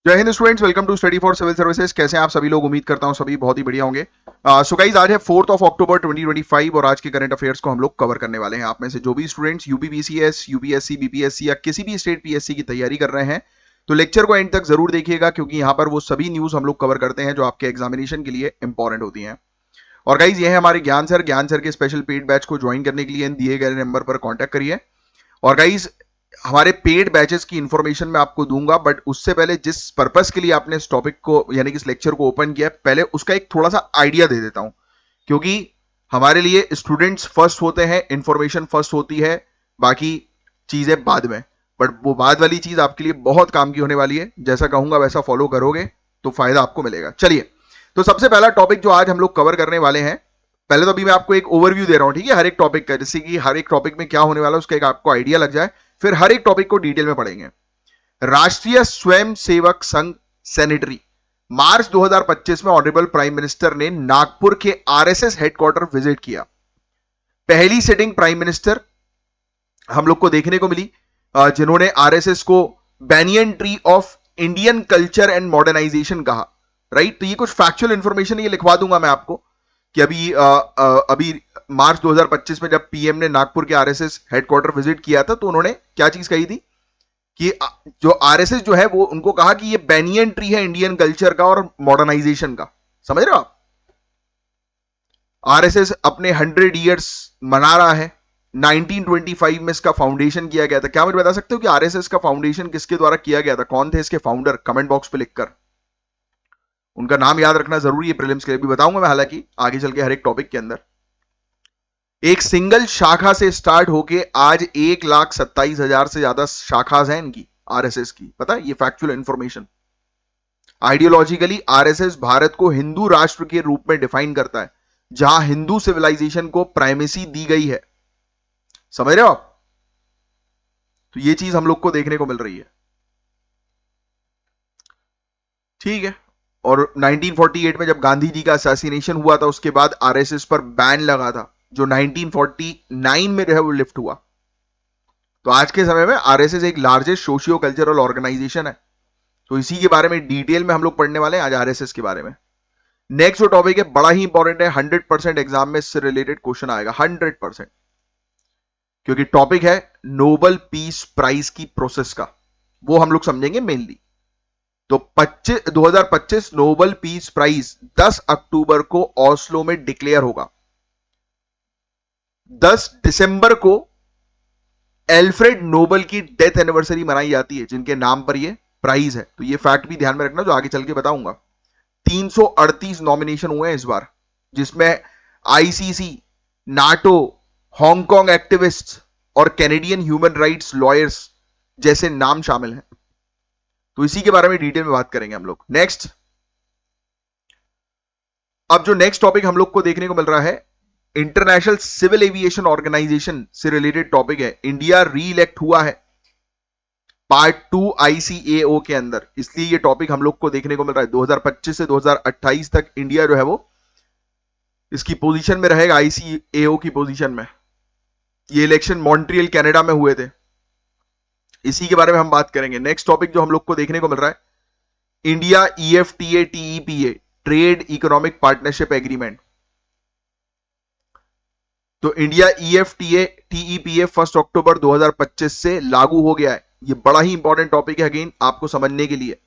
जय हिंद students, welcome to study for civil services. कैसे हैं आप सभी लोग? उम्मीद करता हूं सभी बहुत ही बढ़िया होंगे। सो गाइस, आज है 4 अक्टूबर 2025 और आज के करंट अफेयर्स को हम लोग कवर करने वाले हैं। आप में से जो भी स्टूडेंट्स यूपीपीसीएस, यूपीएससी, बीपीएससी या किसी भी स्टेट पीएससी की तैयारी कर रहे हैं तो लेक्चर को एंड तक जरूर देखिएगा, क्योंकि यहाँ पर वो सभी न्यूज हम लोग कवर करते हैं जो आपके एग्जामिनेशन के लिए इंपॉर्टेंट होती हैं। और गाइज, ये है हमारे ज्ञान सर के स्पेशल पेड बैच को ज्वाइन करने के लिए दिए गए नंबर पर कॉन्टैक्ट करिए। और गाइज, हमारे पेड बैचेस की इंफॉर्मेशन मैं आपको दूंगा, बट उससे पहले जिस पर्पस के लिए आपने इस टॉपिक को यानी कि इस लेक्चर को ओपन किया, पहले उसका एक थोड़ा सा आइडिया दे देता हूं, क्योंकि हमारे लिए स्टूडेंट्स फर्स्ट होते हैं, इंफॉर्मेशन फर्स्ट होती है, बाकी चीजें बाद में। बट वो बाद वाली चीज आपके लिए बहुत काम की होने वाली है। जैसा कहूंगा वैसा फॉलो करोगे तो फायदा आपको मिलेगा। चलिए, तो सबसे पहला टॉपिक जो आज हम लोग कवर करने वाले हैं, पहले तो अभी मैं आपको एक ओवरव्यू दे रहा हूं, ठीक है, हर एक टॉपिक का, जैसे कि हर एक टॉपिक में क्या होने वाला है उसका एक आपको आइडिया लग जाए, फिर हर एक टॉपिक को डिटेल में पढ़ेंगे। राष्ट्रीय स्वयं सेवक संघ सैनिटरी, मार्च 2025 में ऑनरेबल प्राइम मिनिस्टर ने नागपुर के आरएसएस हेडक्वार्टर विजिट किया। पहली सिटिंग प्राइम मिनिस्टर हम लोग को देखने को मिली जिन्होंने आरएसएस को banyan tree of Indian culture and modernisation कहा। राइट, तो ये कुछ फैक्चुअल इंफॉर्मेशन ये लिखवा दूंगा मैं आपको कि अभी मार्च 2025 में जब पीएम ने नागपुर के आरएसएस हेडक्वार्टर विजिट किया था तो उन्होंने क्या चीज कही थी कि जो आरएसएस जो है वो उनको कहा कि ये बैनियन ट्री है इंडियन कल्चर का और मॉडर्नाइजेशन का। समझ रहे हो आप? आरएसएस अपने 100 ईयर्स मना रहा है। 1925 में इसका फाउंडेशन किया गया था। क्या मुझे बता सकते हो कि आरएसएस का फाउंडेशन किसके द्वारा किया गया था? कौन थे इसके फाउंडर? कमेंट बॉक्स पे लिखकर उनका नाम याद रखना जरूरी है, प्रीलिम्स के लिए भी बताऊंगा मैं, हालांकि आगे चल के हर एक टॉपिक के अंदर। एक सिंगल शाखा से स्टार्ट होके आज 1,27,000 से ज्यादा शाखाएं हैं इनकी, आरएसएस की। पता है, ये factual information. Ideologically RSS Bharat को हिंदू राष्ट्र के रूप में डिफाइन करता है, जहां हिंदू सिविलाइजेशन को प्राइमेसी दी गई है। समझ रहे हो आप? तो ये चीज हम लोग को देखने को मिल रही है, ठीक है। और 1948 में जब गांधी जी का असैसिनेशन हुआ था, उसके बाद आरएसएस पर बैन लगा था, जो 1949 में जो है वो लिफ्ट हुआ। तो आज के समय में आरएसएस एक लार्जेस्ट सोशियो कल्चरल ऑर्गेनाइजेशन है। तो इसी के बारे में डिटेल में हम लोग पढ़ने वाले हैं आज, आरएसएस के बारे में। नेक्स्ट जो टॉपिक है बड़ा ही इंपॉर्टेंट है, 100% एग्जाम में इससे रिलेटेड क्वेश्चन आएगा, 100%, क्योंकि टॉपिक है नोबेल पीस प्राइज की प्रोसेस का, वो हम लोग समझेंगे मेनली। तो 2025 नोबेल पीस प्राइज 10 अक्टूबर को ऑस्लो में डिक्लेयर होगा। 10 दिसंबर को एल्फ्रेड नोबेल की डेथ एनिवर्सरी मनाई जाती है, जिनके नाम पर ये प्राइज है। तो ये फैक्ट भी ध्यान में रखना, जो आगे चल के बताऊंगा। 338 नॉमिनेशन हुए हैं इस बार, जिसमें आईसीसी, नाटो, हांगकांग एक्टिविस्ट और कैनेडियन ह्यूमन राइट्स लॉयर्स जैसे नाम शामिल हैं। तो इसी के बारे में डिटेल में बात करेंगे हम लोग। नेक्स्ट, अब जो नेक्स्ट टॉपिक हम लोग को देखने को मिल रहा है, इंटरनेशनल सिविल एविएशन ऑर्गेनाइजेशन से रिलेटेड टॉपिक है। इंडिया री इलेक्ट हुआ है पार्ट 2 आईसीएओ के अंदर, इसलिए ये टॉपिक हम लोग को देखने को मिल रहा है। 2025 से 2028 तक इंडिया जो है वो इसकी पोजीशन में रहेगा, आईसीएओ की पोजीशन में। ये इलेक्शन मॉन्ट्रियल कनाडा में हुए थे, इसी के बारे में हम बात करेंगे। नेक्स्ट टॉपिक जो हम लोग को देखने को मिल रहा है, India EFTA TEPA trade economic partnership agreement. तो इंडिया ईएफटीए टीईपीए 1 अक्टूबर 2025 से लागू हो गया है। ये बड़ा ही इंपॉर्टेंट टॉपिक है अगेन आपको समझने के लिए।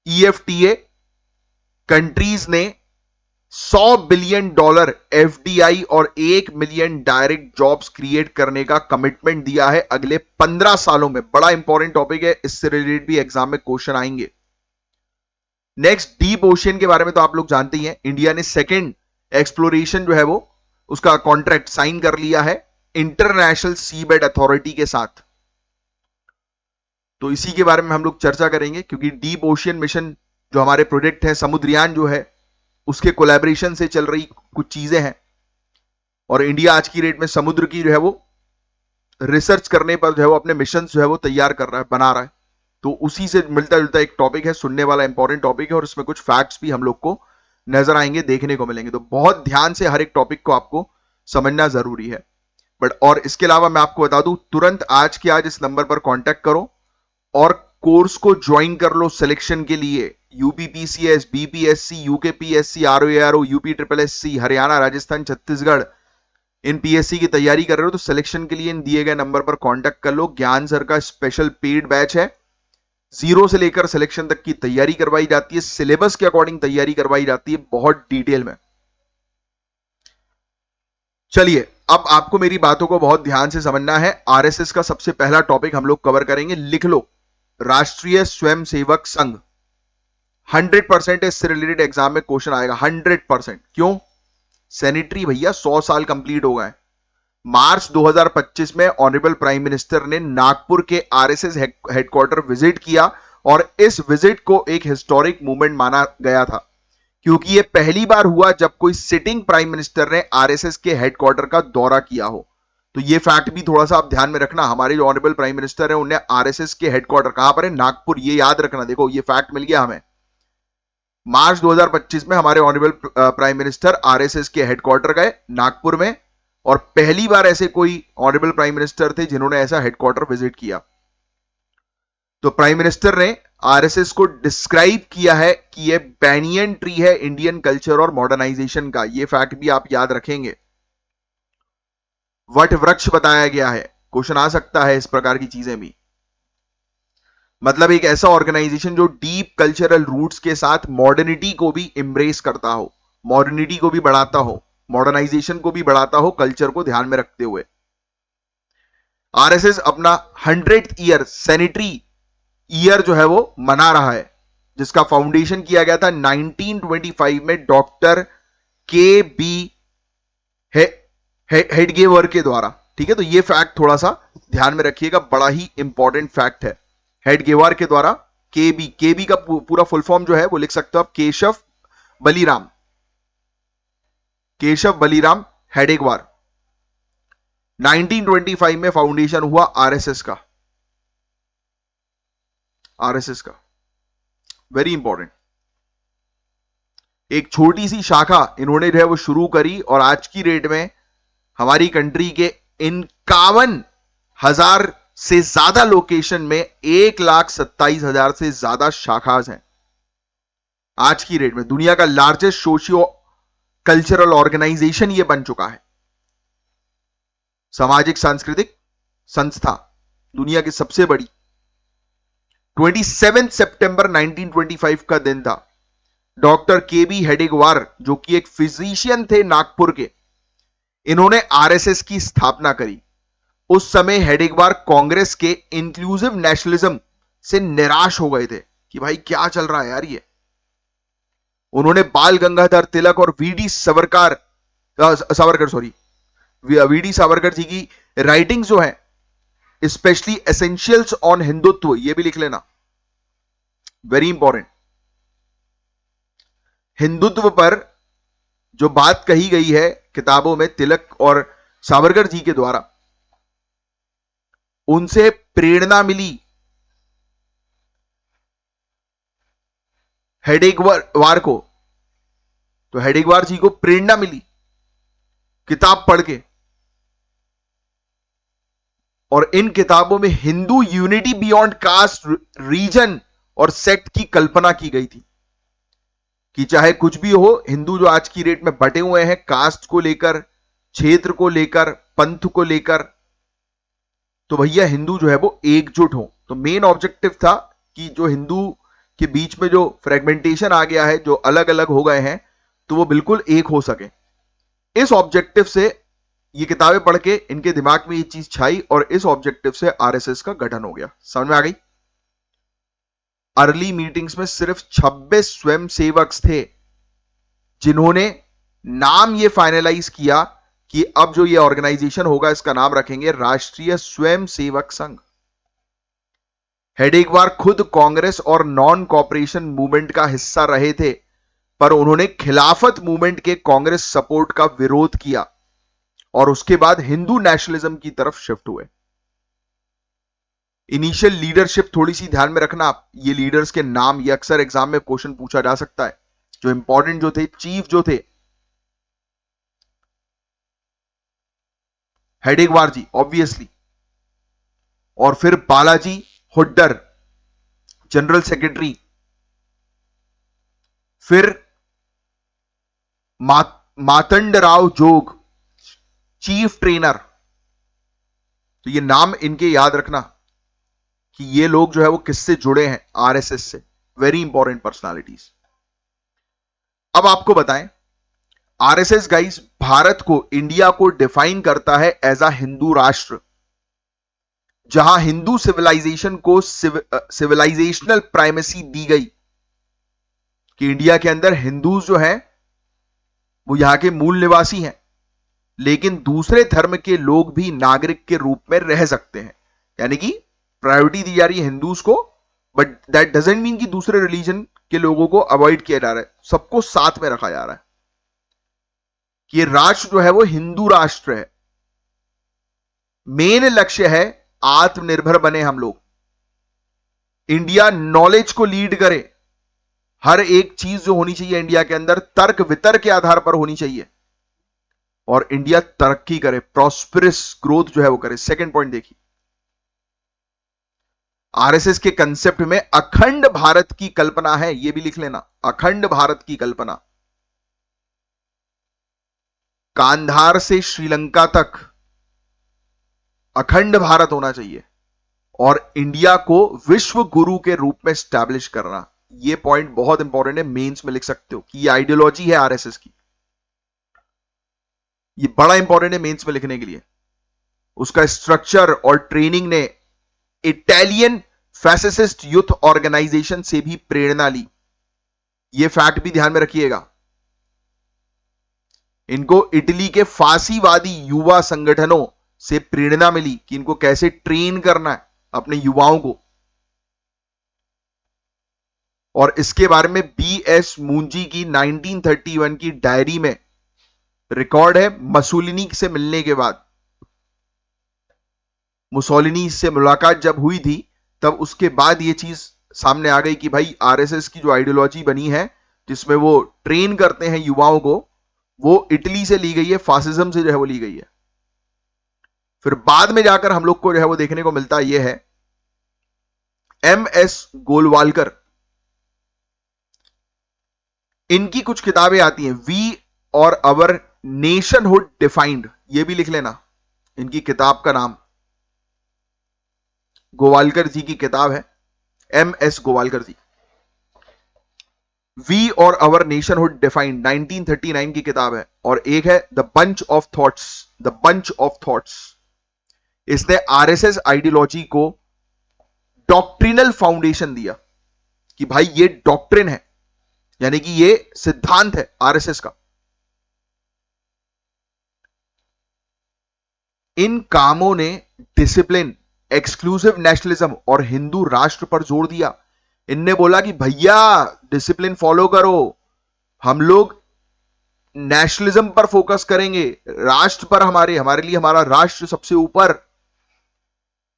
ईएफटीए कंट्रीज ने $100 बिलियन एफडीआई और 1 मिलियन डायरेक्ट जॉब्स क्रिएट करने का कमिटमेंट दिया है अगले 15 सालों में। बड़ा इंपॉर्टेंट टॉपिक है, इससे रिलेटेड भी एग्जाम में क्वेश्चन आएंगे। नेक्स्ट, डीप ओशियन के बारे में तो आप लोग जानते ही हैं। इंडिया ने सेकेंड एक्सप्लोरेशन जो है वो उसका कॉन्ट्रैक्ट साइन कर लिया है इंटरनेशनल सीबेड अथॉरिटी के साथ। तो इसी के बारे में हम लोग चर्चा करेंगे, क्योंकि डीप ओशियन मिशन जो हमारे प्रोजेक्ट है, समुद्रयान जो है, उसके कोलैबोरेशन से चल रही कुछ चीजें हैं। और इंडिया आज की डेट में समुद्र की जो है वो रिसर्च करने पर जो है वो अपने मिशन जो है वो तैयार कर रहा है, बना रहा है। तो उसी से मिलता जुलता एक टॉपिक है, सुनने वाला इंपॉर्टेंट टॉपिक है, और इसमें कुछ फैक्ट्स भी हम लोग को नजर आएंगे, देखने को मिलेंगे। तो बहुत ध्यान से हर एक टॉपिक को आपको समझना जरूरी है। बट और इसके अलावा मैं आपको बता दूं, तुरंत आज के आज इस नंबर पर कांटेक्ट करो और कोर्स को ज्वाइन कर लो सिलेक्शन के लिए। UPPCS, BPSC, UKPSC, RO ARO, UP triple SC, Haryana, Rajasthan, Chhattisgarh, इन पीएससी की तैयारी कर रहे हो तो सिलेक्शन के लिए इन दिए गए नंबर पर कांटेक्ट कर लो। ज्ञान सर का स्पेशल पेड बैच है, जीरो से लेकर सिलेक्शन तक की तैयारी करवाई जाती है, सिलेबस के अकॉर्डिंग तैयारी करवाई जाती है, बहुत डिटेल में। चलिए अब आपको मेरी बातों को बहुत ध्यान से समझना है। आरएसएस का सबसे पहला टॉपिक हम लोग कवर करेंगे, लिख लो, राष्ट्रीय स्वयंसेवक संघ। 100% इससे रिलेटेड एग्जाम में क्वेश्चन आएगा, 100%। क्यों? सैनिटरी भैया 100 साल कंप्लीट हो गए। मार्च 2025 में ऑनरेबल प्राइम मिनिस्टर ने नागपुर के आरएसएस हेडक्वार्टर विजिट किया और इस विजिट को एक हिस्टोरिक मूवमेंट माना गया था, क्योंकि यह पहली बार हुआ जब कोई सिटिंग प्राइम मिनिस्टर ने आरएसएस के हेडक्वार्टर का दौरा किया हो। तो यह फैक्ट भी थोड़ा सा आप ध्यान में रखना। हमारे जो ऑनरेबल प्राइम मिनिस्टर है उन्हें आरएसएस के हेडक्वार्टर कहां पर है? नागपुर। ये याद रखना। देखो ये फैक्ट मिल गया हमें। मार्च 2025 में हमारे ऑनरेबल प्राइम मिनिस्टर आरएसएस के हेडक्वार्टर गए नागपुर में, और पहली बार ऐसे कोई ऑनरेबल प्राइम मिनिस्टर थे जिन्होंने ऐसा हेडक्वार्टर विजिट किया। तो प्राइम मिनिस्टर ने आरएसएस को डिस्क्राइब किया है कि यह बैनियन ट्री है इंडियन कल्चर और मॉडर्नाइजेशन का। यह फैक्ट भी आप याद रखेंगे। वट वृक्ष बताया गया है, क्वेश्चन आ सकता है इस प्रकार की चीजें भी। मतलब एक ऐसा ऑर्गेनाइजेशन जो डीप कल्चरल रूट्स के साथ मॉडर्निटी को भी एम्ब्रेस करता हो, मॉडर्निटी को भी बढ़ाता हो, मॉडर्नाइजेशन को भी बढ़ाता हो, कल्चर को ध्यान में रखते हुए। आरएसएस अपना 100th ईयर सैनिटरी ईयर जो है वो मना रहा है, जिसका फाउंडेशन किया गया था 1925 में डॉक्टर के बी हेडगेवर के द्वारा। ठीक है, तो ये फैक्ट थोड़ा सा ध्यान में रखिएगा, बड़ा ही इंपॉर्टेंट फैक्ट है। हेडगेवार के द्वारा, केबी का पूरा फुल फॉर्म जो है वो लिख सकते हो आप, केशव बलीराम हेडगेवार। 1925 में फाउंडेशन हुआ आरएसएस का। Very important. एक छोटी सी शाखा इन्होंने जो है वो शुरू करी, और आज की डेट में हमारी कंट्री के 51,000 से ज्यादा लोकेशन में 1,27,000 से ज्यादा शाखाएं हैं। आज की डेट में दुनिया का लार्जेस्ट सोशियो कल्चरल ऑर्गेनाइजेशन ये बन चुका है। सामाजिक सांस्कृतिक संस्था दुनिया की सबसे बड़ी। 27 सितंबर 1925 का दिन था। डॉक्टर केबी हेडगेवार, जो कि एक फिजिशियन थे नागपुर के, इन्होंने आरएसएस की स्थापना करी। उस समय हेडगेवार कांग्रेस के इंक्लूसिव नेशनलिज्म से निराश हो गए थे कि भाई क्या चल रहा है यार ये। उन्होंने बाल गंगाधर तिलक और वीडी सावरकर जी की राइटिंग्स जो है, स्पेशली एसेंशियल्स ऑन हिंदुत्व, ये भी लिख लेना, वेरी इंपॉर्टेंट। हिंदुत्व पर जो बात कही गई है किताबों में तिलक और सावरकर जी के द्वारा, उनसे प्रेरणा मिली हेडगेवार को। तो हेडगेवार जी को प्रेरणा मिली किताब पढ़ के, और इन किताबों में Hindu unity beyond caste, region और सेक्ट की कल्पना की गई थी कि चाहे कुछ भी हो, हिंदू जो आज की डेट में बटे हुए हैं कास्ट को लेकर, क्षेत्र को लेकर, पंथ को लेकर, तो भैया हिंदू जो है वो एकजुट हो। तो मेन ऑब्जेक्टिव था कि जो हिंदू के बीच में जो फ्रेगमेंटेशन आ गया है, जो अलग अलग हो गए हैं, तो वो बिल्कुल एक हो सके। इस ऑब्जेक्टिव से ये किताबें पढ़ के इनके दिमाग में ये चीज छाई, और इस ऑब्जेक्टिव से आरएसएस का गठन हो गया। समझ में आ गई? अर्ली मीटिंग्स में सिर्फ 26 स्वयंसेवक थे जिन्होंने नाम ये फाइनलाइज किया कि अब जो ये ऑर्गेनाइजेशन होगा इसका नाम रखेंगे राष्ट्रीय स्वयंसेवक संघ। हेडगेवार खुद कांग्रेस और नॉन कॉपरेशन मूवमेंट का हिस्सा रहे थे, पर उन्होंने खिलाफत मूवमेंट के कांग्रेस सपोर्ट का विरोध किया और उसके बाद हिंदू नेशनलिज्म की तरफ शिफ्ट हुए। इनिशियल लीडरशिप थोड़ी सी ध्यान में रखना आप, ये लीडर्स के नाम ये अक्सर एग्जाम में क्वेश्चन पूछा जा सकता है। जो इंपॉर्टेंट जो थे, चीफ जो थे, हेडगेवार जी ऑब्वियसली, और फिर बालाजी हुड्डर, जनरल सेक्रेटरी, फिर मातंडराव जोग, चीफ ट्रेनर। तो ये नाम इनके याद रखना कि ये लोग जो है वो किससे जुड़े हैं, आरएसएस से। Very important personalities. अब आपको बताएं, आरएसएस गाइस भारत को, इंडिया को डिफाइन करता है एज अ हिंदू राष्ट्र, जहां हिंदू सिविलाइजेशन को सिविलाइजेशनल प्राइमेसी दी गई कि इंडिया के अंदर हिंदूज जो हैं वो यहां के मूल निवासी हैं, लेकिन दूसरे धर्म के लोग भी नागरिक के रूप में रह सकते हैं। यानी कि प्रायोरिटी दी जा रही है हिंदूज को, बट दैट डजंट मीन कि दूसरे रिलीजन के लोगों को अवॉइड किया जा रहा है, सबको साथ में रखा जा रहा है कि ये राष्ट्र जो है वो हिंदू राष्ट्र है। मेन लक्ष्य है आत्मनिर्भर बने हम लोग, इंडिया नॉलेज को लीड करे, हर एक चीज जो होनी चाहिए इंडिया के अंदर तर्क वितर्क के आधार पर होनी चाहिए, और इंडिया तरक्की करे, प्रॉस्पेरस ग्रोथ जो है वो करे। सेकंड पॉइंट देखिए, आरएसएस के कंसेप्ट में अखंड भारत की कल्पना है, यह भी लिख लेना, अखंड भारत की कल्पना। कांधार से श्रीलंका तक अखंड भारत होना चाहिए, और इंडिया को विश्व गुरु के रूप में स्टैब्लिश करना। यह पॉइंट बहुत इंपॉर्टेंट है, मेंस में लिख सकते हो कि यह आइडियोलॉजी है आरएसएस की। यह बड़ा इंपॉर्टेंट है मेंस में लिखने के लिए। उसका स्ट्रक्चर और ट्रेनिंग ने इटालियन फैसिस्ट यूथ ऑर्गेनाइजेशन से भी प्रेरणा ली, यह फैक्ट भी ध्यान में रखिएगा। इनको इटली के फांसीवादी युवा संगठनों से प्रेरणा मिली कि इनको कैसे ट्रेन करना है अपने युवाओं को, और इसके बारे में बीएस मुंजी की 1931 की डायरी में रिकॉर्ड है। मसोलिनी से मिलने के बाद, मुसोलिनी से मुलाकात जब हुई थी, तब उसके बाद यह चीज सामने आ गई कि भाई आरएसएस की जो आइडियोलॉजी बनी है, जिसमें वो ट्रेन करते हैं युवाओं को, वो इटली से ली गई है, फासिज्म से जो है वो ली गई है। फिर बाद में जाकर हम लोग को जो है वो देखने को मिलता यह है एमएस गोलवालकर, इनकी कुछ किताबें आती हैं, वी और अवर नेशनहुड डिफाइंड, यह भी लिख लेना इनकी किताब का नाम। गोवालकर जी की किताब है, एमएस गोवालकर जी, वी और अवर नेशनहुड डिफाइंड, 1939 की किताब है। और एक है the bunch of thoughts, the bunch of thoughts. इसने आरएसएस आइडियोलॉजी को डॉक्ट्रिनल फाउंडेशन दिया कि भाई ये डॉक्ट्रिन है, यानी कि ये सिद्धांत है आरएसएस का। इन कामों ने डिसिप्लिन, एक्सक्लूसिव नेशनलिज्म और हिंदू राष्ट्र पर जोर दिया। इनने बोला कि भैया डिसिप्लिन फॉलो करो, हम लोग नेशनलिज्म पर फोकस करेंगे, राष्ट्र पर, हमारे लिए हमारा राष्ट्र सबसे ऊपर,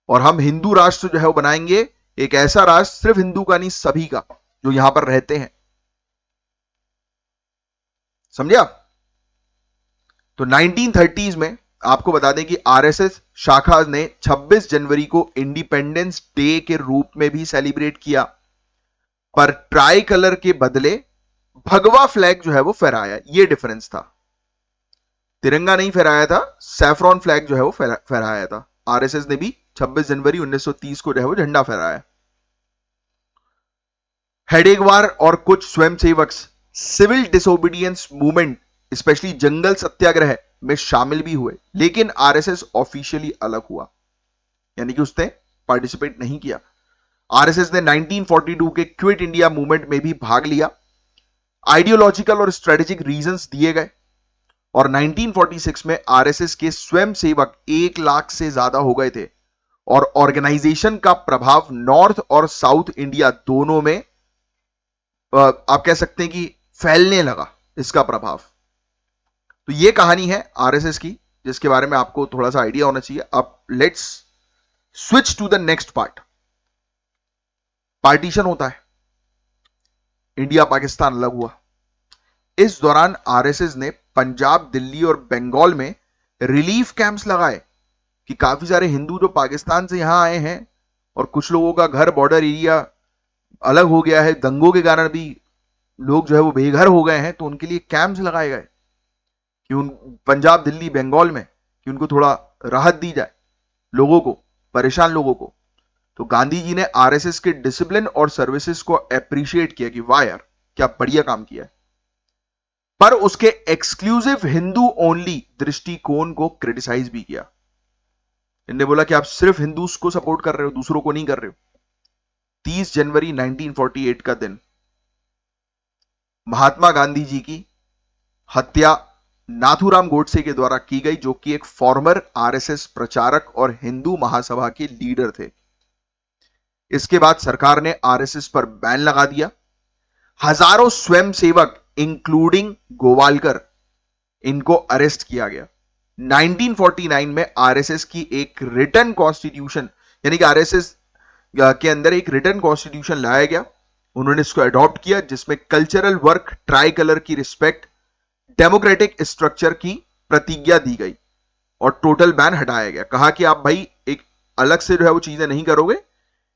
और हम हिंदू राष्ट्र जो है वो बनाएंगे, एक ऐसा राष्ट्र सिर्फ हिंदू का नहीं, सभी का जो यहां पर रहते हैं। समझे आप? तो 1930s में आपको बता दें कि आरएसएस शाखा ने 26 जनवरी को इंडिपेंडेंस डे के रूप में भी सेलिब्रेट किया, पर ट्राई कलर के बदले भगवा फ्लैग जो है वो फहराया। ये डिफरेंस था, तिरंगा नहीं फहराया था, सैफ्रॉन फ्लैग जो है वो फहराया था। आरएसएस ने भी 26 जनवरी 1930 को जो है वो झंडा फहराया। हेडेगवार और कुछ स्वयंसेवक सिविल डिसोबीडियंस मूवमेंट, स्पेशली जंगल सत्याग्रह में शामिल भी हुए, लेकिन आरएसएस ऑफिशियली अलग हुआ, यानी कि उसने पार्टिसिपेट नहीं किया। आरएसएस ने 1942 के क्विट इंडिया मूवमेंट में भी भाग लिया। आइडियोलॉजिकल और स्ट्रेटेजिक रीजंस दिए गए, और 1946 में आरएसएस के स्वयंसेवक 1 लाख से ज्यादा हो गए थे, और ऑर्गेनाइजेशन का प्रभाव नॉर्थ और साउथ इंडिया दोनों में आप कह सकते हैं कि फैलने लगा इसका प्रभाव। तो ये कहानी है आरएसएस की, जिसके बारे में आपको थोड़ा सा आइडिया होना चाहिए। अब let's switch to the next part. Partition होता है, इंडिया पाकिस्तान अलग हुआ। इस दौरान आरएसएस ने पंजाब, दिल्ली और बंगाल में रिलीफ कैंप्स लगाए कि काफी सारे हिंदू जो पाकिस्तान से यहां आए हैं, और कुछ लोगों का घर बॉर्डर एरिया अलग हो गया है, दंगों के कारण भी लोग जो है वो बेघर हो गए हैं, तो उनके लिए कैंप्स लगाए गए कि उन पंजाब, दिल्ली, बंगाल में, कि उनको थोड़ा राहत दी जाए, लोगों को, परेशान लोगों को। तो गांधी जी ने आरएसएस के डिसिप्लिन और सर्विसेज को अप्रिशिएट किया कि वाह यार, क्या बढ़िया काम किया है, पर उसके एक्सक्लूसिव हिंदू ओनली दृष्टिकोण को क्रिटिसाइज भी किया। इन्होंने बोला कि आप सिर्फ हिंदूज को सपोर्ट कर रहे हो, दूसरों को नहीं कर रहे हो। 30 जनवरी 1948 का दिन महात्मा गांधी जी की हत्या नाथूराम गोडसे के द्वारा की गई, जो कि एक फॉर्मर आरएसएस प्रचारक और हिंदू महासभा के लीडर थे। इसके बाद सरकार ने आरएसएस पर बैन लगा दिया। हजारों स्वयंसेवक इंक्लूडिंग गोवालकर, इनको अरेस्ट किया गया। 1949 में आरएसएस की एक रिटन कॉन्स्टिट्यूशन, यानी कि आरएसएस के अंदर एक रिटन कॉन्स्टिट्यूशन लाया गया, उन्होंने इसको अडॉप्ट किया, जिसमें कल्चरल वर्क, ट्राई कलर की रिस्पेक्ट, डेमोक्रेटिक स्ट्रक्चर की प्रतिज्ञा दी गई और टोटल बैन हटाया गया। कहा कि आप भाई एक अलग से जो है वो चीजें नहीं करोगे,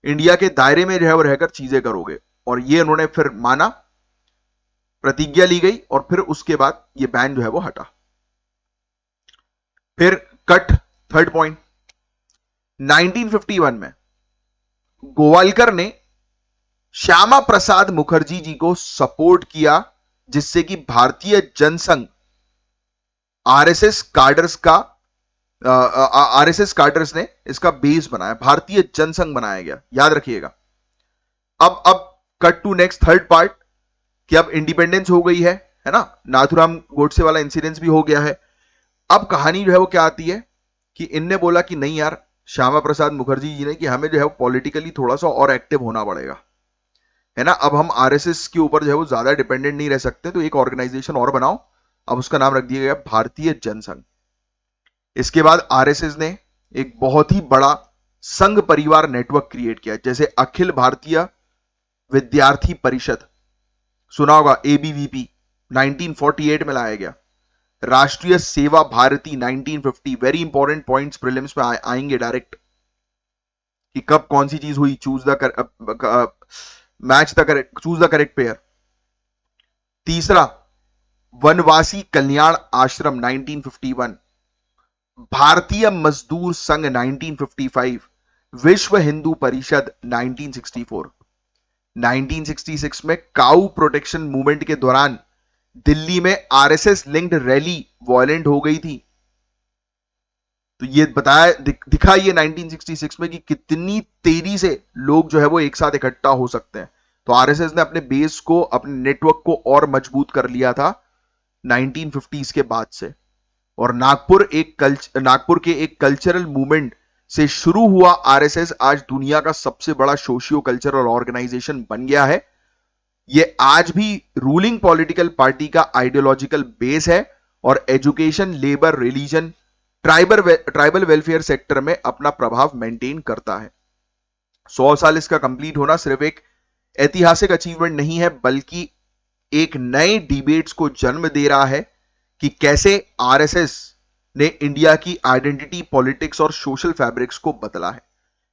इंडिया के दायरे में जो है वो रहकर चीजें करोगे। और ये उन्होंने फिर माना, प्रतिज्ञा ली गई और फिर उसके बाद ये बैन जो है वो हटा। फिर कट, थर्ड पॉइंट, 1951 में गोवालकर ने श्यामा प्रसाद मुखर्जी जी को सपोर्ट किया, जिससे कि भारतीय जनसंघ आरएसएस कार्डर्स ने इसका बेस बनाया, भारतीय जनसंघ बनाया गया, याद रखिएगा। अब cut to next third part कि अब इंडिपेंडेंस हो गई है ना, नाथूराम गोडसे वाला इंसिडेंस भी हो गया है। अब कहानी जो है वो क्या आती है कि इनने बोला कि नहीं यार, श्यामा प्रसाद मुखर्जी जी ने, कि हमें जो है पॉलिटिकली थोड़ा सा और एक्टिव होना पड़ेगा, है ना। अब हम आरएसएस के ऊपर जो है वो ज्यादा डिपेंडेंट नहीं रह सकते, तो एक ऑर्गेनाइजेशन और बनाओ। अब उसका नाम रख दिया गया भारतीय जनसंघ। इसके बाद आरएसएस ने एक बहुत ही बड़ा संघ परिवार नेटवर्क क्रिएट किया, जैसे अखिल भारतीय विद्यार्थी परिषद, सुना होगा, एबीवीपी, 1948 में लाया गया। Rashtriya Seva Bharati 1950, very important points prelims में आएंगे डायरेक्ट, कि कब कौन सी चीज हुई, चूज द करेक्ट पेयर। तीसरा, वनवासी कल्याण आश्रम 1951, भारतीय मजदूर संघ 1955, विश्व हिंदू परिषद 1964। 1966 में काऊ प्रोटेक्शन मूवमेंट के दौरान दिल्ली में आरएसएस लिंक्ड रैली वायलेंट हो गई थी, तो ये बताया दिखा ये 1966 में कि कितनी तेजी से लोग जो है वो एक साथ इकट्ठा हो सकते हैं। तो आरएसएस ने अपने बेस को, अपने नेटवर्क को और मजबूत कर लिया था 1950s के बाद से। और नागपुर के एक कल्चरल मूवमेंट से शुरू हुआ आरएसएस आज दुनिया का सबसे बड़ा सोशियो कल्चरल ऑर्गेनाइजेशन बन गया है। ये आज भी रूलिंग पॉलिटिकल पार्टी का आइडियोलॉजिकल बेस है और education, labour, religion, tribal welfare sector में अपना प्रभाव मेंटेन करता है। 100 साल इसका कंप्लीट होना सिर्फ एक ऐतिहासिक अचीवमेंट नहीं है, बल्कि एक नए डिबेट्स को जन्म दे रहा है कि कैसे आरएसएस ने इंडिया की आइडेंटिटी, पॉलिटिक्स और सोशल फैब्रिक्स को बदला है।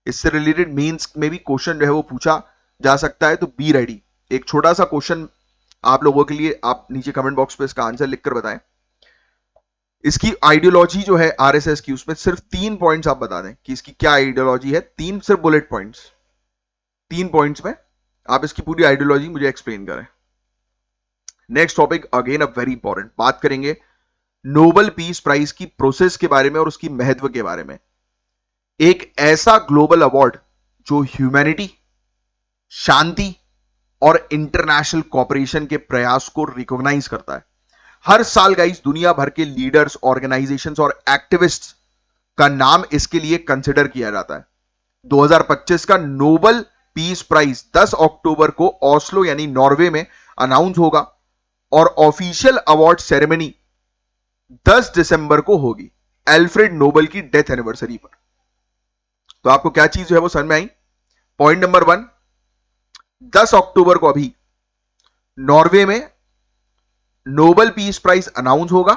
इससे रिलेटेड मेंस में भी क्वेश्चन जो है वो पूछा जा सकता है, तो बी रेडी। एक छोटा सा क्वेश्चन आप लोगों के लिए, आप नीचे कमेंट बॉक्स पे इसका आंसर लिखकर बताएं। इसकी आइडियोलॉजी जो है आरएसएस की, उसमें सिर्फ 3 पॉइंट्स आप बता दें कि इसकी क्या आइडियोलॉजी है। 3 सिर्फ बुलेट पॉइंट्स, 3 पॉइंट्स में आप इसकी पूरी आइडियोलॉजी मुझे एक्सप्लेन करें। Next topic, again a very important, बात करेंगे नोबेल पीस प्राइज की प्रोसेस के बारे में और उसकी महत्व के बारे में। एक ऐसा ग्लोबल अवार्ड जो ह्यूमैनिटी, शांति और इंटरनेशनल कॉपरेशन के प्रयास को रिकॉग्नाइज करता है। हर साल गाइस दुनिया भर के लीडर्स, ऑर्गेनाइजेशंस और एक्टिविस्ट्स का नाम इसके लिए कंसिडर किया जाता है। 2025 का नोबेल पीस प्राइज 10 अक्टूबर को ओस्लो यानी नॉर्वे में अनाउंस होगा और ऑफिशियल अवार्ड सेरेमनी 10 दिसंबर को होगी, एल्फ्रेड नोबेल की डेथ एनिवर्सरी पर। तो आपको क्या चीज जो है वो समझ में आई? पॉइंट नंबर 1, 10 अक्टूबर को अभी नॉर्वे में नोबेल पीस प्राइज अनाउंस होगा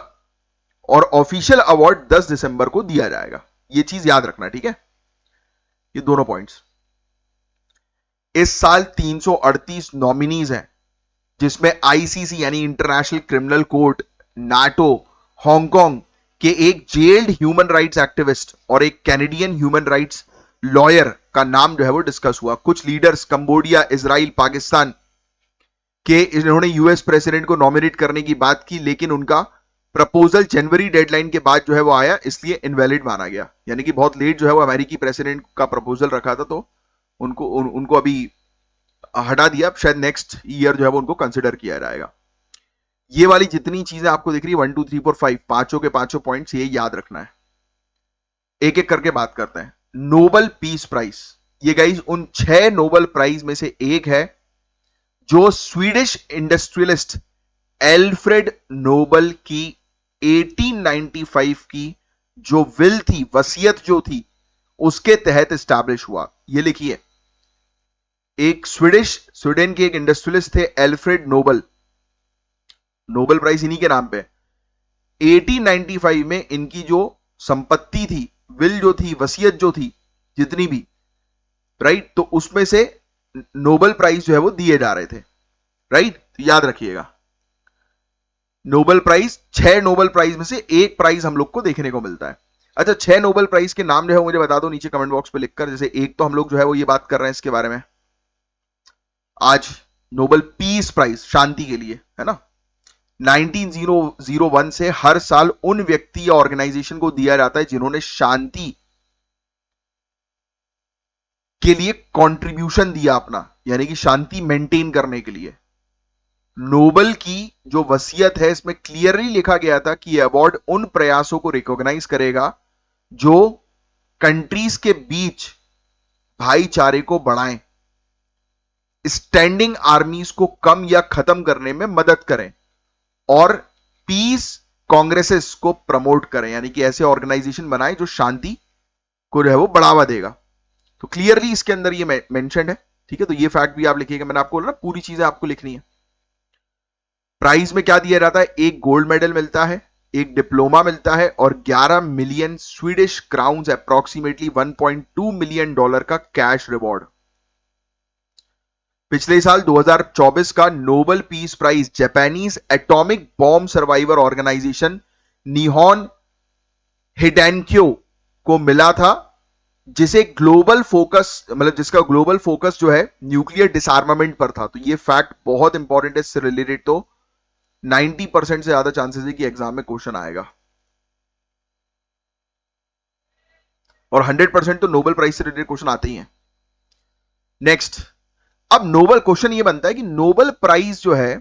और ऑफिशियल अवार्ड 10 दिसंबर को दिया जाएगा। यह चीज याद रखना, ठीक है? ये दोनों पॉइंट्स। इस साल 338 नॉमिनीज हैं, जिसमें आईसीसी यानी international criminal court, NATO, Hong Kong के एक जेल्ड ह्यूमन राइट्स एक्टिविस्ट और एक कैनेडियन ह्यूमन राइट्स लॉयर का नाम जो है वो डिस्कस हुआ। कुछ लीडर्स कंबोडिया, इजराइल, पाकिस्तान के इन्होंने यूएस प्रेसिडेंट को नॉमिनेट करने की बात की, लेकिन उनका प्रपोजल जनवरी डेडलाइन के बाद जो है वो आया, इसलिए इनवैलिड माना गया। यानी कि बहुत लेट जो है वो अमेरिकी प्रेसिडेंट का प्रपोजल रखा था, तो उनको अभी हटा दिया। शायद नेक्स्ट ईयर जो है वो उनको कंसिडर किया जाएगा। ये वाली जितनी चीजें आपको दिख रही है 1 2 3 4 5 पांचों के पांचों पॉइंट्स, ये याद रखना है। एक एक करके बात करते हैं। नोबल पीस प्राइज, ये गाइस उन 6 नोबल प्राइज में से एक है जो स्वीडिश इंडस्ट्रियलिस्ट एल्फ्रेड नोबल की 1895 की जो विल थी, वसीयत जो थी, उसके तहत एस्टैब्लिश हुआ। ये लिखिए, एक स्वीडन के एक इंडस्ट्रियलिस्ट थे एल्फ्रेड नोबल, नोबल प्राइज इन्हीं के नाम पे। 1895 में इनकी जो संपत्ति थी, विल जो थी, वसीयत जो थी, जितनी भी, राइट, तो उसमें से नोबल प्राइज जो है वो दिए जा रहे थे, राइट। तो याद रखिएगा, नोबल प्राइज, 6 नोबल प्राइज में से एक प्राइज हम लोग को देखने को मिलता है। अच्छा, 6 नोबल प्राइज के नाम जो है मुझे बता दो नीचे कमेंट बॉक्स पे लिखकर। जैसे एक तो हम लोग जो है वो ये बात कर रहे हैं इसके बारे में आज, नोबल पीस प्राइज, शांति के लिए, है ना। 1901 से हर साल उन व्यक्ति या ऑर्गेनाइजेशन को दिया जाता है जिन्होंने शांति के लिए कंट्रीब्यूशन दिया अपना, यानी कि शांति मेंटेन करने के लिए। नोबल की जो वसीयत है, इसमें क्लियरली लिखा गया था कि यह अवार्ड उन प्रयासों को रिकॉग्नाइज करेगा जो कंट्रीज के बीच भाईचारे को बढ़ाएं, स्टैंडिंग आर्मीज को कम या खत्म करने में मदद करें और पीस कांग्रेसेस को प्रमोट करें, यानी कि ऐसे ऑर्गेनाइजेशन बनाएं जो शांति को जो है वो बढ़ावा देगा। तो क्लियरली इसके अंदर ये मेंशन है, ठीक है। तो ये फैक्ट भी आप लिखिएगा, मैंने आपको बोला ना पूरी चीजें आपको लिखनी है। प्राइज में क्या दिया जाता है? एक गोल्ड मेडल मिलता है, एक डिप्लोमा मिलता है और 11 million Swedish crowns, approximately $1.2 million का कैश रिवॉर्ड। पिछले साल 2024 का Nobel peace prize Japanese atomic bomb survivor organisation Nihon Hidankyo को मिला था, जिसे ग्लोबल फोकस, मतलब जिसका ग्लोबल फोकस जो है न्यूक्लियर डिसआर्मामेंट पर था। तो ये फैक्ट बहुत इंपॉर्टेंट है, इससे रिलेटेड तो 90% से ज्यादा चांसेस है कि एग्जाम में क्वेश्चन आएगा, और 100% तो नोबेल प्राइज से रिलेटेड क्वेश्चन आते ही हैं। नेक्स्ट, अब नोबेल क्वेश्चन ये बनता है कि नोबेल प्राइज जो है,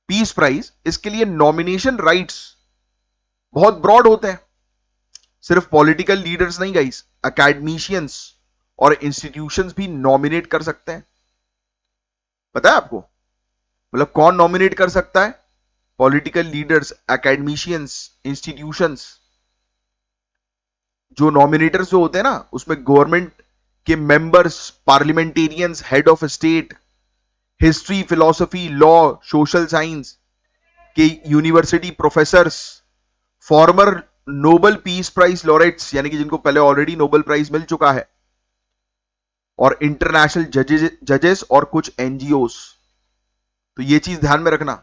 पीस प्राइज, इसके लिए नॉमिनेशन राइट्स बहुत ब्रॉड होते हैं। सिर्फ पॉलिटिकल लीडर्स नहीं गाइस, एकेडमिशियंस और इंस्टीट्यूशंस भी नॉमिनेट कर सकते हैं। पता है आपको, मतलब कौन नॉमिनेट कर सकता है? Political leaders, academicians, institutions. जो नॉमिनेटर्स जो होते हैं ना, उसमें गवर्नमेंट के members, parliamentarians, head of state, history, philosophy, law, social science के university professors, former Nobel peace prize laureates, यानी कि जिनको पहले ऑलरेडी नोबेल प्राइज मिल चुका है, और इंटरनेशनल जजेस और कुछ एनजीओस। तो ये चीज ध्यान में रखना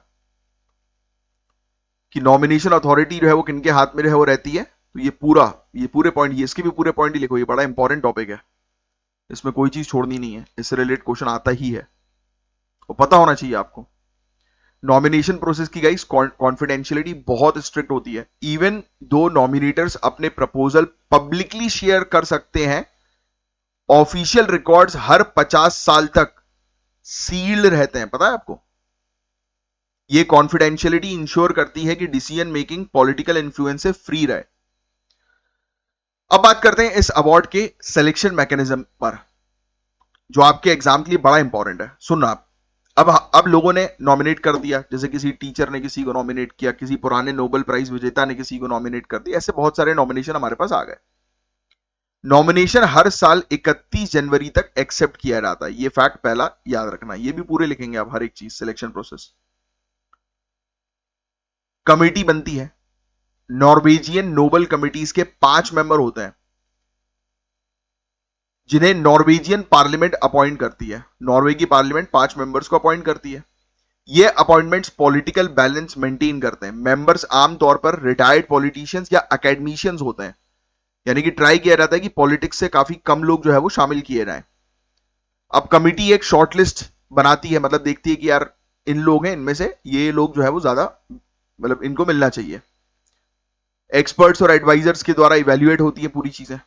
कि नॉमिनेशन अथॉरिटी जो है वो किनके हाथ में जो है वो रहती है। तो ये पूरे पॉइंट, ये इसके भी पूरे पॉइंट ही लिखो, ये बड़ा इंपॉर्टेंट टॉपिक है, इसमें कोई चीज छोड़नी नहीं है, इससे रिलेटेड क्वेश्चन आता ही है, वो पता होना चाहिए आपको। नॉमिनेशन प्रोसेस की गाइस कॉन्फिडेंशियलिटी बहुत स्ट्रिक्ट होती है। इवन दो नॉमिनेटर्स अपने प्रपोजल पब्लिकली शेयर कर सकते हैं, ऑफिशियल रिकॉर्ड्स हर 50 साल तक सील्ड रहते हैं, पता है आपको। ये कॉन्फिडेंशियलिटी इंश्योर करती है कि डिसीजन मेकिंग पॉलिटिकल इन्फ्लुएंस से फ्री रहे। अब बात करते हैं इस अवार्ड के सिलेक्शन मैकेनिज्म पर, जो आपके एग्जाम के लिए बड़ा इंपॉर्टेंट है। सुनना आप, अब लोगों ने नॉमिनेट कर दिया, जैसे किसी टीचर ने किसी को नॉमिनेट किया, किसी पुराने नोबेल प्राइज विजेता ने किसी को नॉमिनेट कर दिया, ऐसे बहुत सारे नॉमिनेशन हमारे पास आ गए। नॉमिनेशन हर साल 31 जनवरी तक एक्सेप्ट किया जाता है, ये फैक्ट पहला याद रखना। ये भी पूरे लिखेंगे आप, हर एक चीज, सिलेक्शन प्रोसेस। कमेटी बनती है, नॉर्वेजियन नोबेल कमिटीज के 5 मेंबर होते हैं। जिन्हें नॉर्वेजियन पार्लियामेंट अपॉइंट करती है। नॉर्वे की पार्लियामेंट 5 मेंबर्स को अपॉइंट करती है। ये अपॉइंटमेंट्स पॉलिटिकल बैलेंस मेंटेन करते हैं। मेंबर्स आमतौर पर रिटायर्ड पॉलिटिशियंस या एकेडमिशियंस होते हैं, यानी कि ट्राई किया जाता है कि पॉलिटिक्स से काफी कम लोग जो है वो शामिल किए जाएं। अब कमिटी एक शॉर्टलिस्ट बनाती है, मतलब देखती है कि यार इन लोग हैं, इनमें से ये लोग जो है वो ज्यादा मतलब इनको मिलना चाहिए। एक्सपर्ट्स और एडवाइजर्स के द्वारा इवेल्युएट होती है पूरी चीजें।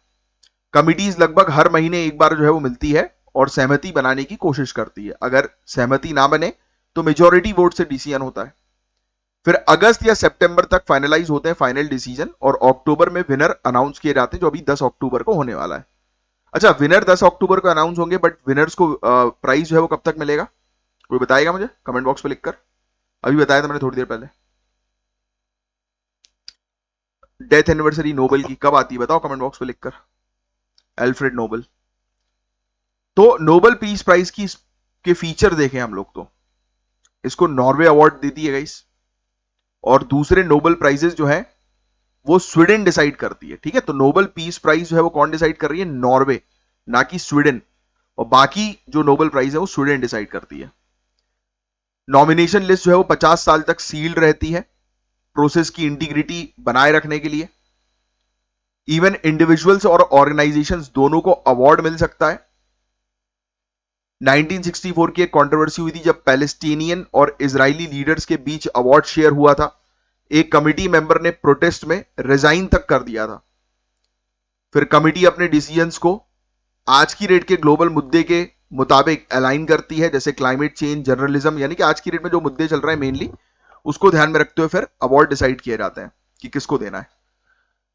कमिटीज लगभग हर महीने एक बार जो है वो मिलती है और सहमति बनाने की कोशिश करती है। अगर सहमति ना बने तो मेजोरिटी वोट से डिसीजन होता है। फिर अगस्त या सितंबर तक फाइनलाइज होते हैं फाइनल डिसीजन, और अक्टूबर में विनर अनाउंस किए जाते हैं, जो अभी 10 अक्टूबर को होने वाला है। अच्छा, विनर 10 अक्टूबर को अनाउंस होंगे, बट विनर्स को प्राइज जो है वो कब तक मिलेगा? कोई बताएगा मुझे कमेंट बॉक्स में लिखकर? अभी बताया था मैंने थोड़ी देर पहले। डेथ एनिवर्सरी नोबेल की कब आती है बताओ कमेंट बॉक्स में लिखकर। Alfred Nobel. तो नोबेल पीस प्राइज की के फीचर देखें हम लोग, तो इसको नॉर्वे अवार्ड देती है गाइस, और दूसरे नोबेल प्राइजेस जो है वो स्वीडन डिसाइड करती है। ठीक है, तो नोबेल पीस प्राइज जो है वो कौन डिसाइड कर रही है? नॉर्वे, ना कि स्वीडन। और बाकी जो नोबेल प्राइज है वो स्वीडन डिसाइड करती है। नॉमिनेशन लिस्ट जो है वो 50 साल तक सील्ड रहती है, प्रोसेस की इंटीग्रिटी बनाए रखने के लिए। इवन इंडिविजुअल्स और ऑर्गेनाइजेशंस दोनों को अवार्ड मिल सकता है। 1964 की एक कंट्रोवर्सी हुई थी जब पैलेस्टीनियन और इजरायली लीडर्स के बीच अवार्ड शेयर हुआ था। एक कमिटी मेंबर ने प्रोटेस्ट में रिजाइन तक कर दिया था। फिर कमिटी अपने डिसीजंस को आज की डेट के ग्लोबल मुद्दे के मुताबिक अलाइन करती है, जैसे क्लाइमेट चेंज, जर्नलिज्म, यानी कि आज की डेट में जो मुद्दे चल रहे हैं मेनली उसको ध्यान में रखते हुए फिर अवार्ड डिसाइड किए जाते हैं कि किसको देना है।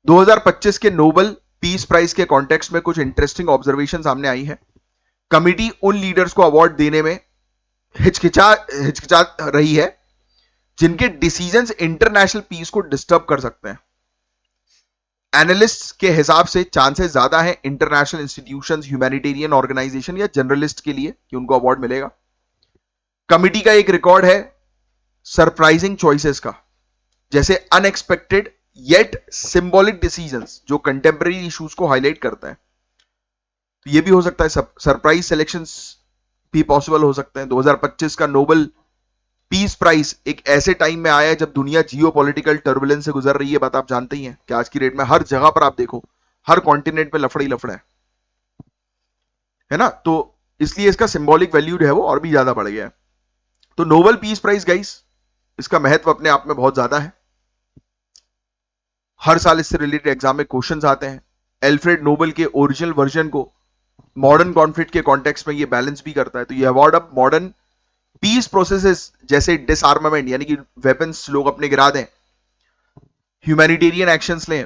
2025 के नोबेल पीस प्राइज के कॉन्टेक्स्ट में कुछ इंटरेस्टिंग ऑब्जर्वेशन सामने आई है। कमिटी उन लीडर्स को अवार्ड देने में हिचकिचा रही है जिनके डिसीजंस इंटरनेशनल पीस को डिस्टर्ब कर सकते हैं। एनालिस्ट के हिसाब से चांसेस ज्यादा है इंटरनेशनल इंस्टीट्यूशंस, ह्यूमैनिटेरियन ऑर्गेनाइजेशन या जर्नलिस्ट के लिए कि उनको अवार्ड मिलेगा। कमिटी का एक रिकॉर्ड है सरप्राइजिंग चॉइसेस का, जैसे अनएक्सपेक्टेड येट सिंबॉलिक डिसीजंस जो कंटेम्पररी इश्यूज को हाईलाइट करता है। तो ये भी हो सकता है, सरप्राइज सिलेक्शंस भी पॉसिबल हो सकते हैं। 2025 का नोबेल पीस प्राइज एक ऐसे टाइम में आया है जब दुनिया जियोपॉलिटिकल टर्बुलेंस से गुजर रही है। बात आप जानते ही हैं कि आज की डेट में हर जगह पर आप देखो, हर कॉन्टिनेंट पे लफड़ा ही लफड़ा है ना। तो इसलिए इसका सिंबॉलिक वैल्यू है वो और भी ज्यादा बढ़ गया है। तो नोबेल पीस प्राइज गाइस, इसका महत्व अपने आप में बहुत ज्यादा है। हर साल इससे रिलेटेड एग्जाम में क्वेश्चंस आते हैं। एल्फ्रेड नोबेल के ओरिजिनल वर्जन को मॉडर्न कॉन्फ्लिक्ट के कॉन्टेक्स्ट में ये बैलेंस भी करता है। तो ये अवार्ड अब मॉडर्न पीस प्रोसेसेस जैसे डिसआर्मामेंट, यानी कि वेपन्स लोग अपने गिरा दें, ह्यूमैनिटेरियन एक्शंस लें,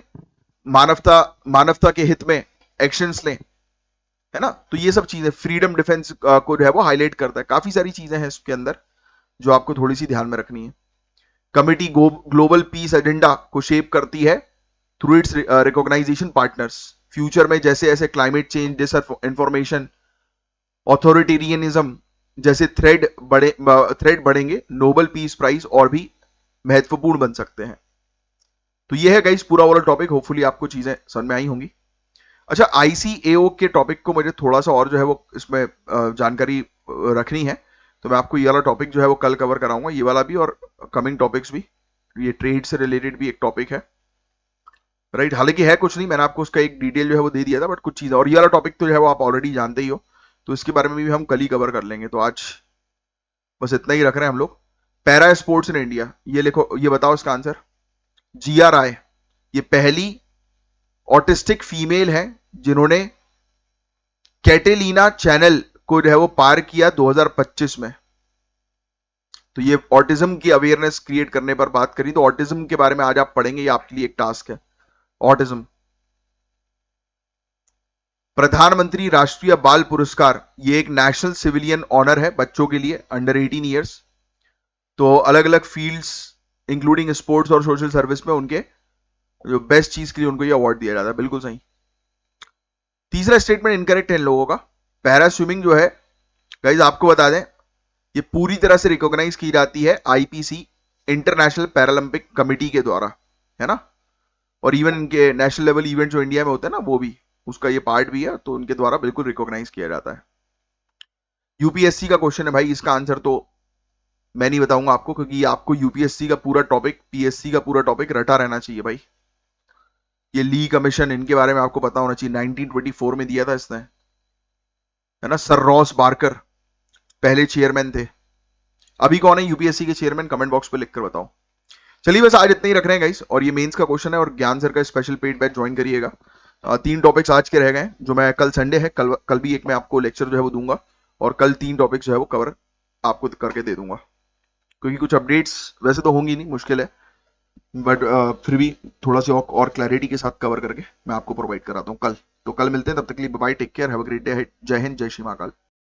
मानवता के हित में एक्शंस लें, है ना। तो ये सब चीजें फ्रीडम डिफेंस को जो है वो हाईलाइट करता है। काफी सारी चीजें हैं इसके अंदर जो आपको थोड़ी सी ध्यान में रखनी है। कमिटी ग्लोबल पीस एजेंडा को शेप करती है through its recognition partners. Future में जैसे जैसे क्लाइमेट चेंज, डिसइंफॉर्मेशन, ऑथोरिटेरियनिज्म जैसे थ्रेड बढ़ेंगे, नोबेल पीस प्राइज और भी महत्वपूर्ण बन सकते हैं। तो ये है गाइस पूरा वाला टॉपिक। होपफुली आपको चीजें समझ में आई होंगी। अच्छा, आईसीएओ के टॉपिक को मुझे थोड़ा सा और जो है वो इसमें जानकारी रखनी है, तो मैं आपको ये वाला टॉपिक जो है वो कल कवर कराऊंगा, ये वाला भी और कमिंग टॉपिक्स भी। ये ट्रेड से रिलेटेड भी एक टॉपिक है, राइट। हालांकि है कुछ नहीं, मैंने आपको उसका एक डिटेल जो है वो दे दिया था, बट कुछ चीजें, और ये वाला टॉपिक तो जो है वो आप ऑलरेडी जानते ही हो, तो इसके बारे में भी हम कल ही कवर कर लेंगे। तो आज बस इतना ही रख रहे हैं हम लोग। पैरा स्पोर्ट्स इन इंडिया, ये लिखो, ये बताओ इसका आंसर। जिया राय ये पहली ऑटिस्टिक फीमेल है जिन्होंने कैटेलिना चैनल को जो है वो पार किया 2025 में। तो ये ऑटिज्म की अवेयरनेस क्रिएट करने पर बात करी, तो ऑटिज्म के बारे में आज आप पढ़ेंगे, ये आपके लिए एक टास्क है, ऑटिज्म। प्रधानमंत्री राष्ट्रीय बाल पुरस्कार, ये एक नेशनल सिविलियन ऑनर है बच्चों के लिए अंडर 18 ईयर्स। तो अलग अलग फील्ड्स इंक्लूडिंग स्पोर्ट्स और सोशल सर्विस में उनके जो बेस्ट चीज के लिए उनको ये अवार्ड दिया जाता है। बिल्कुल सही। तीसरा स्टेटमेंट इनकरेक्ट है इन लोगों का। पैरा स्विमिंग जो है गाइज आपको बता दें, ये पूरी तरह से रिकॉग्नाइज की जाती है आईपीसी, इंटरनेशनल पैरालंपिक कमेटी के द्वारा, है ना। और इवन इनके नेशनल लेवल इवेंट जो इंडिया में होते हैं ना, वो भी उसका ये पार्ट भी है, तो उनके द्वारा बिल्कुल रिकॉग्नाइज किया जाता है। यूपीएससी का क्वेश्चन है भाई, इसका आंसर तो मैं नहीं बताऊंगा आपको, क्योंकि आपको यूपीएससी का पूरा टॉपिक, पीएससी का पूरा टॉपिक रटा रहना चाहिए भाई। ये ली कमीशन, इनके बारे में आपको पता होना चाहिए, 1924 में दिया था इसने, है ना। सर रॉस बार्कर पहले चेयरमैन थे। अभी कौन है यूपीएससी के चेयरमैन, कमेंट बॉक्स पे लिखकर बताओ। चलिए बस आज इतना ही रख रहे हैं गाइस, और ये मेंस का क्वेश्चन है, और ज्ञान सर का स्पेशल पेड बैच ज्वाइन करिएगा। 3 टॉपिक्स आज के रह गए हैं, जो मैं कल संडे है, कल भी एक मैं आपको लेक्चर जो है वो दूंगा, और कल 3 टॉपिक्स जो है वो कवर आपको करके दे दूंगा, क्योंकि कुछ अपडेट्स वैसे तो होंगी नहीं, मुश्किल है, बट फिर भी थोड़ा सी और क्लैरिटी के साथ कवर करके मैं आपको प्रोवाइड कराता हूँ कल। तो कल मिलते हैं, तब तक के लिए bye, take care, have a great day, जय हिंद, जय श्री महाकाल।